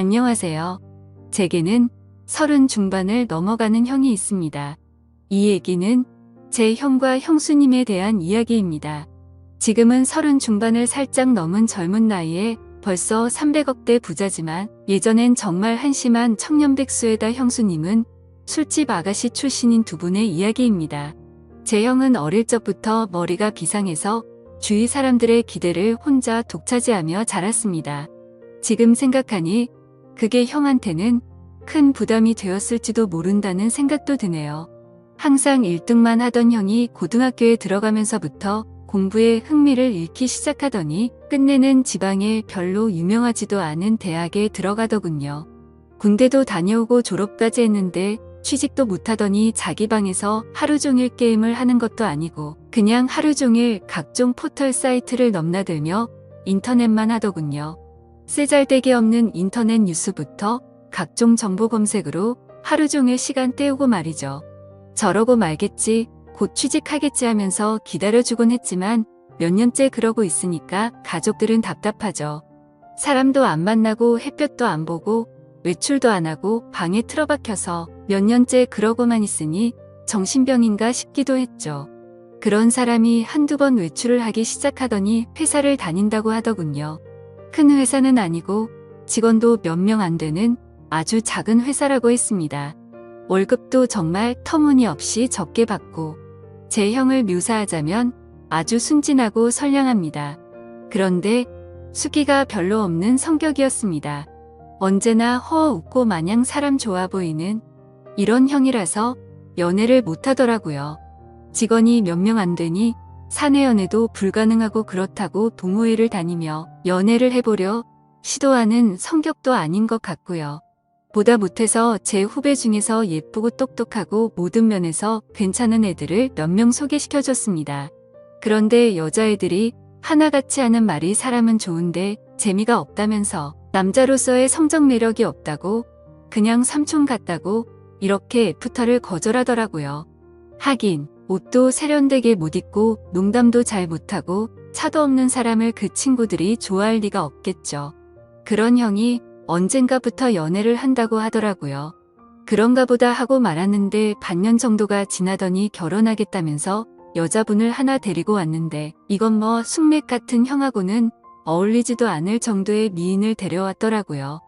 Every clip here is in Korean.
안녕하세요. 제게는 30 중반을 넘어가는 형이 있습니다. 이 얘기는 제 형과 형수님에 대한 이야기입니다. 지금은 30 중반을 살짝 넘은 젊은 나이에 벌써 300억대 부자지만 예전엔 정말 한심한 청년백수에다 형수님은 술집 아가씨 출신인 두 분의 이야기입니다. 제 형은 어릴 적부터 머리가 비상해서 주위 사람들의 기대를 혼자 독차지하며 자랐습니다. 지금 생각하니 그게 형한테는 큰 부담이 되었을지도 모른다는 생각도 드네요. 항상 1등만 하던 형이 고등학교에 들어가면서부터 공부에 흥미를 잃기 시작하더니 끝내는 지방에 별로 유명하지도 않은 대학에 들어가더군요. 군대도 다녀오고 졸업까지 했는데 취직도 못하더니 자기 방에서 하루 종일 게임을 하는 것도 아니고 그냥 하루 종일 각종 포털 사이트를 넘나들며 인터넷만 하더군요. 쓰잘데기 없는 인터넷 뉴스부터 각종 정보 검색으로 하루 종일 시간 때우고 말이죠. 저러고 말겠지, 곧 취직하겠지 하면서 기다려주곤 했지만 몇 년째 그러고 있으니까 가족들은 답답하죠. 사람도 안 만나고 햇볕도 안 보고 외출도 안 하고 방에 틀어박혀서 몇 년째 그러고만 있으니 정신병인가 싶기도 했죠. 그런 사람이 한두 번 외출을 하기 시작하더니 회사를 다닌다고 하더군요. 큰 회사는 아니고 직원도 몇 명 안 되는 아주 작은 회사라고 했습니다. 월급도 정말 터무니없이 적게 받고 제 형을 묘사하자면 아주 순진하고 선량합니다. 그런데 수기가 별로 없는 성격이었습니다. 언제나 허 웃고 마냥 사람 좋아 보이는 이런 형이라서 연애를 못하더라고요. 직원이 몇 명 안 되니 사내 연애도 불가능하고 그렇다고 동호회를 다니며 연애를 해보려 시도하는 성격도 아닌 것 같고요. 보다 못해서 제 후배 중에서 예쁘고 똑똑하고 모든 면에서 괜찮은 애들을 몇 명 소개시켜줬습니다. 그런데 여자애들이 하나같이 하는 말이 사람은 좋은데 재미가 없다면서 남자로서의 성적 매력이 없다고 그냥 삼촌 같다고 이렇게 애프터를 거절하더라고요. 하긴 옷도 세련되게 못 입고 농담도 잘 못하고 차도 없는 사람을 그 친구들이 좋아할 리가 없겠죠. 그런 형이 언젠가부터 연애를 한다고 하더라고요. 그런가 보다 하고 말았는데 반년 정도가 지나더니 결혼하겠다면서 여자분을 하나 데리고 왔는데 이건 뭐 숙맥 같은 형하고는 어울리지도 않을 정도의 미인을 데려왔더라고요.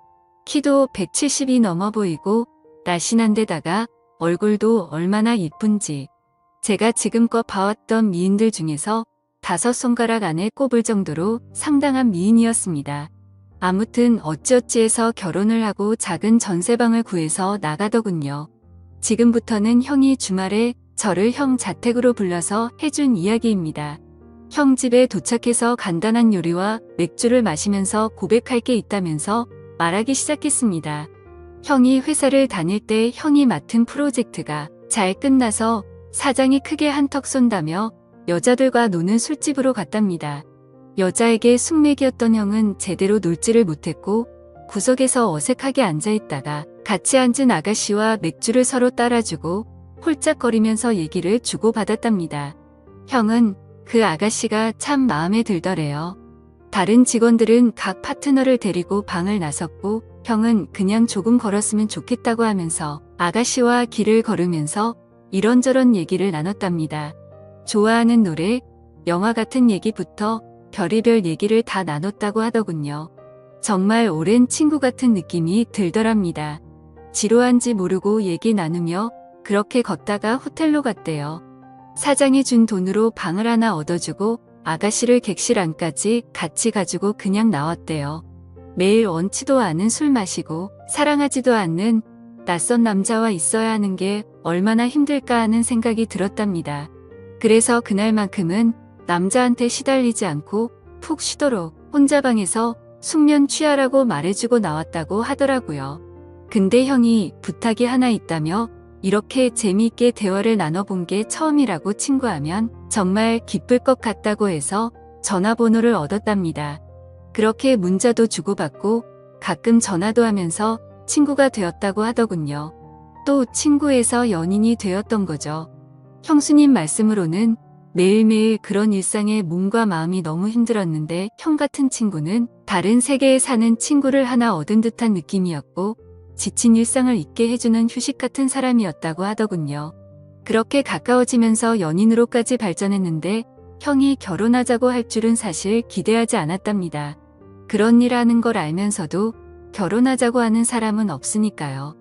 키도 170이 넘어 보이고 날씬한 데다가 얼굴도 얼마나 이쁜지. 제가 지금껏 봐왔던 미인들 중에서 5손가락 안에 꼽을 정도로 상당한 미인이었습니다. 아무튼 어찌어찌해서 결혼을 하고 작은 전세방을 구해서 나가더군요. 지금부터는 형이 주말에 저를 형 자택으로 불러서 해준 이야기입니다. 형 집에 도착해서 간단한 요리와 맥주를 마시면서 고백할 게 있다면서 말하기 시작했습니다. 형이 회사를 다닐 때 형이 맡은 프로젝트가 잘 끝나서 사장이 크게 한턱 쏜다며 여자들과 노는 술집으로 갔답니다. 여자에게 숙맥이었던 형은 제대로 놀지를 못했고 구석에서 어색하게 앉아있다가 같이 앉은 아가씨와 맥주를 서로 따라주고 홀짝거리면서 얘기를 주고받았답니다. 형은 그 아가씨가 참 마음에 들더래요. 다른 직원들은 각 파트너를 데리고 방을 나섰고 형은 그냥 조금 걸었으면 좋겠다고 하면서 아가씨와 길을 걸으면서 이런저런 얘기를 나눴답니다. 좋아하는 노래, 영화 같은 얘기부터 별의별 얘기를 다 나눴다고 하더군요. 정말 오랜 친구 같은 느낌이 들더랍니다. 지루한지 모르고 얘기 나누며 그렇게 걷다가 호텔로 갔대요. 사장이 준 돈으로 방을 하나 얻어주고 아가씨를 객실 안까지 같이 가지고 그냥 나왔대요. 매일 원치도 않은 술 마시고 사랑하지도 않는 낯선 남자와 있어야 하는 게 얼마나 힘들까 하는 생각이 들었답니다. 그래서 그날만큼은 남자한테 시달리지 않고 푹 쉬도록 혼자 방에서 숙면 취하라고 말해주고 나왔다고 하더라고요. 근데 형이 부탁이 하나 있다며 이렇게 재미있게 대화를 나눠본 게 처음이라고 친구하면 정말 기쁠 것 같다고 해서 전화번호를 얻었답니다. 그렇게 문자도 주고받고 가끔 전화도 하면서 친구가 되었다고 하더군요. 또 친구에서 연인이 되었던 거죠. 형수님 말씀으로는 매일매일 그런 일상에 몸과 마음이 너무 힘들었는데 형 같은 친구는 다른 세계에 사는 친구를 하나 얻은 듯한 느낌이었고 지친 일상을 잊게 해주는 휴식 같은 사람이었다고 하더군요. 그렇게 가까워지면서 연인으로까지 발전했는데 형이 결혼하자고 할 줄은 사실 기대하지 않았답니다. 그런 일 하는 걸 알면서도 결혼하자고 하는 사람은 없으니까요.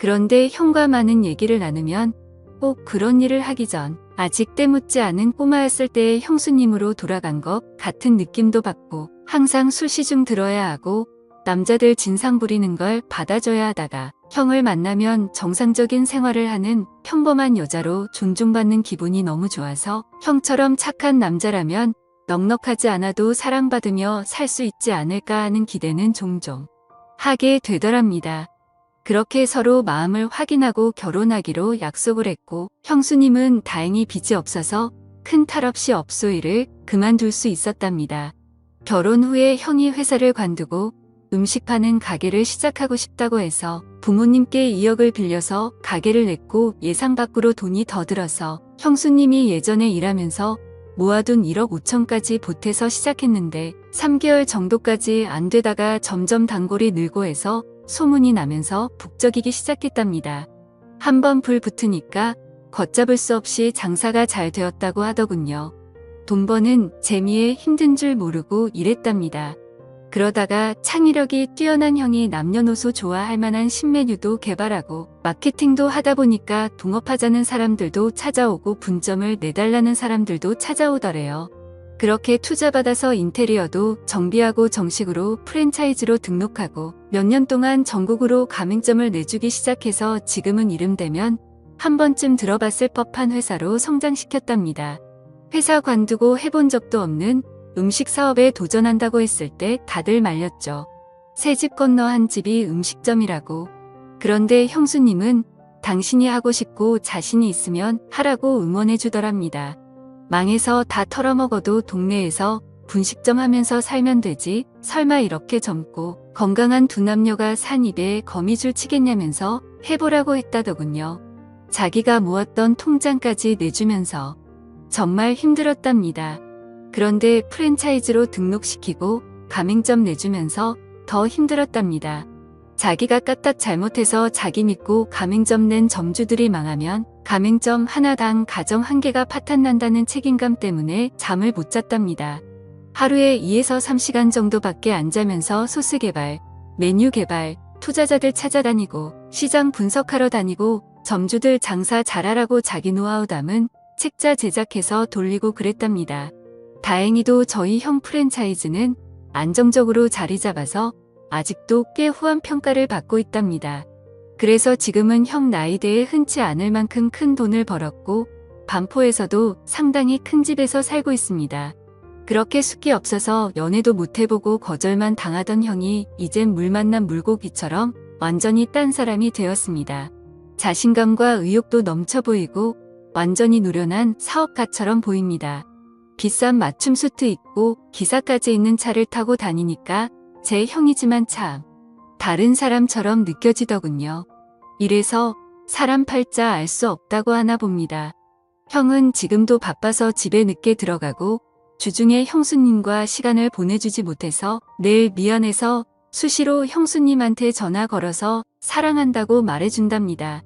그런데 형과 많은 얘기를 나누면 꼭 그런 일을 하기 전 아직 때묻지 않은 꼬마였을 때의 형수님으로 돌아간 것 같은 느낌도 받고 항상 술시중 들어야 하고 남자들 진상 부리는 걸 받아줘야 하다가 형을 만나면 정상적인 생활을 하는 평범한 여자로 존중받는 기분이 너무 좋아서 형처럼 착한 남자라면 넉넉하지 않아도 사랑받으며 살 수 있지 않을까 하는 기대는 종종 하게 되더랍니다. 그렇게 서로 마음을 확인하고 결혼하기로 약속을 했고 형수님은 다행히 빚이 없어서 큰 탈 없이 업소일을 그만둘 수 있었답니다. 결혼 후에 형이 회사를 관두고 음식 파는 가게를 시작하고 싶다고 해서 부모님께 2억을 빌려서 가게를 냈고 예상 밖으로 돈이 더 들어서 형수님이 예전에 일하면서 모아둔 1억 5천까지 보태서 시작했는데 3개월 정도까지 안 되다가 점점 단골이 늘고 해서 소문이 나면서 북적이기 시작했답니다. 한번 불 붙으니까 걷잡을 수 없이 장사가 잘 되었다고 하더군요. 돈 버는 재미에 힘든 줄 모르고 일했답니다. 그러다가 창의력이 뛰어난 형이 남녀노소 좋아할 만한 신메뉴도 개발하고 마케팅도 하다 보니까 동업하자는 사람들도 찾아오고 분점을 내달라는 사람들도 찾아오더래요. 그렇게 투자받아서 인테리어도 정비하고 정식으로 프랜차이즈로 등록하고 몇 년 동안 전국으로 가맹점을 내주기 시작해서 지금은 이름 대면 한 번쯤 들어봤을 법한 회사로 성장시켰답니다. 회사 관두고 해본 적도 없는 음식 사업에 도전한다고 했을 때 다들 말렸죠. 새 집 건너 한 집이 음식점이라고. 그런데 형수님은 당신이 하고 싶고 자신이 있으면 하라고 응원해 주더랍니다. 망해서 다 털어먹어도 동네에서 분식점 하면서 살면 되지 설마 이렇게 젊고 건강한 두 남녀가 산 입에 거미줄 치겠냐면서 해보라고 했다더군요. 자기가 모았던 통장까지 내주면서 정말 힘들었답니다. 그런데 프랜차이즈로 등록시키고 가맹점 내주면서 더 힘들었답니다. 자기가 까딱 잘못해서 자기 믿고 가맹점 낸 점주들이 망하면 가맹점 하나당 가정 한 개가 파탄난다는 책임감 때문에 잠을 못 잤답니다. 하루에 2에서 3시간 정도밖에 안 자면서 소스 개발, 메뉴 개발, 투자자들 찾아다니고 시장 분석하러 다니고 점주들 장사 잘하라고 자기 노하우 담은 책자 제작해서 돌리고 그랬답니다. 다행히도 저희 형 프랜차이즈는 안정적으로 자리 잡아서 아직도 꽤 후한 평가를 받고 있답니다. 그래서 지금은 형 나이대에 흔치 않을 만큼 큰 돈을 벌었고 반포에서도 상당히 큰 집에서 살고 있습니다. 그렇게 숫기 없어서 연애도 못 해보고 거절만 당하던 형이 이젠 물 만난 물고기처럼 완전히 딴 사람이 되었습니다. 자신감과 의욕도 넘쳐 보이고 완전히 노련한 사업가처럼 보입니다. 비싼 맞춤 수트 입고 기사까지 있는 차를 타고 다니니까 제 형이지만 참 다른 사람처럼 느껴지더군요. 이래서 사람 팔자 알 수 없다고 하나 봅니다. 형은 지금도 바빠서 집에 늦게 들어가고 주중에 형수님과 시간을 보내주지 못해서 늘 미안해서 수시로 형수님한테 전화 걸어서 사랑한다고 말해준답니다.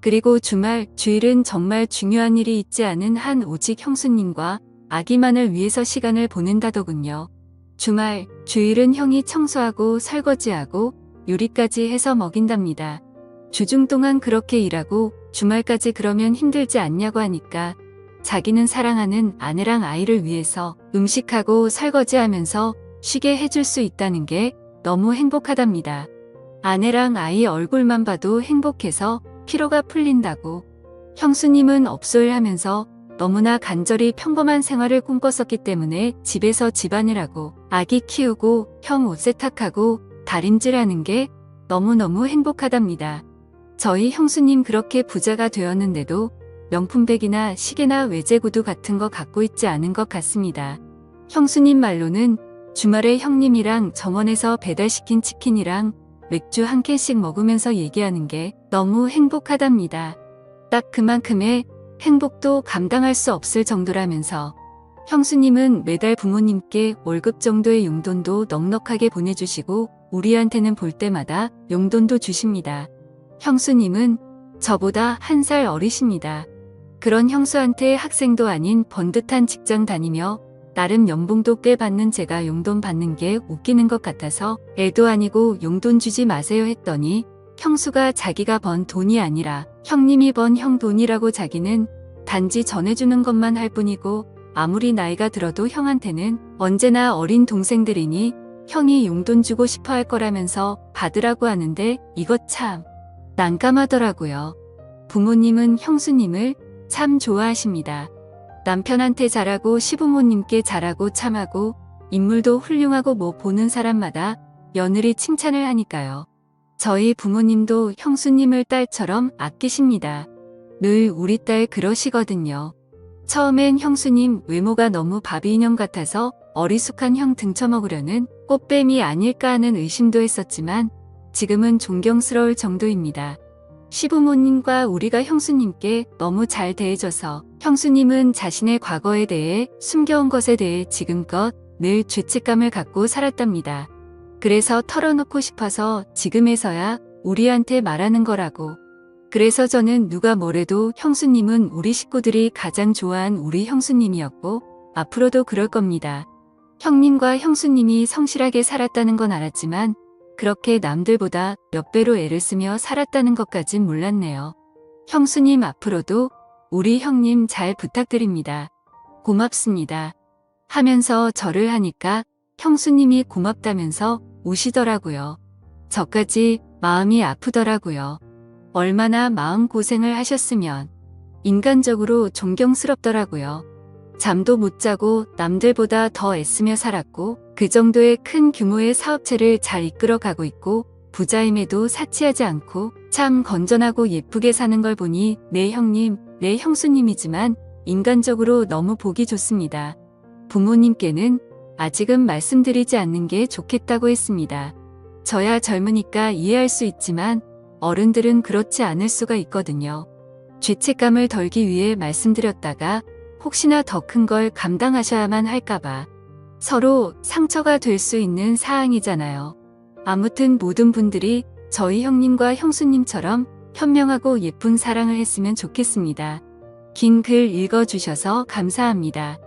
그리고 주말, 주일은 정말 중요한 일이 있지 않은 한 오직 형수님과 아기만을 위해서 시간을 보낸다더군요. 주말, 주일은 형이 청소하고 설거지하고 요리까지 해서 먹인답니다. 주중 동안 그렇게 일하고 주말까지 그러면 힘들지 않냐고 하니까 자기는 사랑하는 아내랑 아이를 위해서 음식하고 설거지하면서 쉬게 해줄 수 있다는 게 너무 행복하답니다. 아내랑 아이 얼굴만 봐도 행복해서 피로가 풀린다고. 형수님은 업소일 하면서 너무나 간절히 평범한 생활을 꿈꿨었기 때문에 집에서 집안일하고 아기 키우고 형 옷 세탁하고 다림질하는 게 너무너무 행복하답니다. 저희 형수님 그렇게 부자가 되었는데도 명품백이나 시계나 외제구두 같은 거 갖고 있지 않은 것 같습니다. 형수님 말로는 주말에 형님이랑 정원에서 배달시킨 치킨이랑 맥주 한 캔씩 먹으면서 얘기하는 게 너무 행복하답니다. 딱 그만큼의 행복도 감당할 수 없을 정도라면서 형수님은 매달 부모님께 월급 정도의 용돈도 넉넉하게 보내주시고 우리한테는 볼 때마다 용돈도 주십니다. 형수님은 저보다 1살 어리십니다. 그런 형수한테 학생도 아닌 번듯한 직장 다니며 나름 연봉도 꽤 받는 제가 용돈 받는 게 웃기는 것 같아서 애도 아니고 용돈 주지 마세요 했더니 형수가 자기가 번 돈이 아니라 형님이 번 형 돈이라고 자기는 단지 전해주는 것만 할 뿐이고 아무리 나이가 들어도 형한테는 언제나 어린 동생들이니 형이 용돈 주고 싶어 할 거라면서 받으라고 하는데 이것 참 난감하더라고요. 부모님은 형수님을 참 좋아하십니다. 남편한테 잘하고 시부모님께 잘하고 참하고 인물도 훌륭하고 뭐 보는 사람마다 며느리 칭찬을 하니까요. 저희 부모님도 형수님을 딸처럼 아끼십니다. 늘 우리 딸 그러시거든요. 처음엔 형수님 외모가 너무 바비 인형 같아서 어리숙한 형 등쳐먹으려는 꽃뱀이 아닐까 하는 의심도 했었지만 지금은 존경스러울 정도입니다. 시부모님과 우리가 형수님께 너무 잘 대해줘서 형수님은 자신의 과거에 대해 숨겨온 것에 대해 지금껏 늘 죄책감을 갖고 살았답니다. 그래서 털어놓고 싶어서 지금에서야 우리한테 말하는 거라고. 그래서 저는 누가 뭐래도 형수님은 우리 식구들이 가장 좋아한 우리 형수님이었고 앞으로도 그럴 겁니다. 형님과 형수님이 성실하게 살았다는 건 알았지만 그렇게 남들보다 몇 배로 애를 쓰며 살았다는 것까진 몰랐네요. 형수님 앞으로도 우리 형님 잘 부탁드립니다. 고맙습니다. 하면서 절을 하니까 형수님이 고맙다면서 우시더라고요. 저까지 마음이 아프더라고요. 얼마나 마음고생을 하셨으면. 인간적으로 존경스럽더라고요. 잠도 못 자고 남들보다 더 애쓰며 살았고 그 정도의 큰 규모의 사업체를 잘 이끌어 가고 있고 부자임에도 사치하지 않고 참 건전하고 예쁘게 사는 걸 보니 내 형님, 내 형수님이지만 인간적으로 너무 보기 좋습니다. 부모님께는 아직은 말씀드리지 않는 게 좋겠다고 했습니다. 저야 젊으니까 이해할 수 있지만 어른들은 그렇지 않을 수가 있거든요. 죄책감을 덜기 위해 말씀드렸다가 혹시나 더 큰 걸 감당하셔야만 할까봐 서로 상처가 될 수 있는 사항이잖아요. 아무튼 모든 분들이 저희 형님과 형수님처럼 현명하고 예쁜 사랑을 했으면 좋겠습니다. 긴 글 읽어주셔서 감사합니다.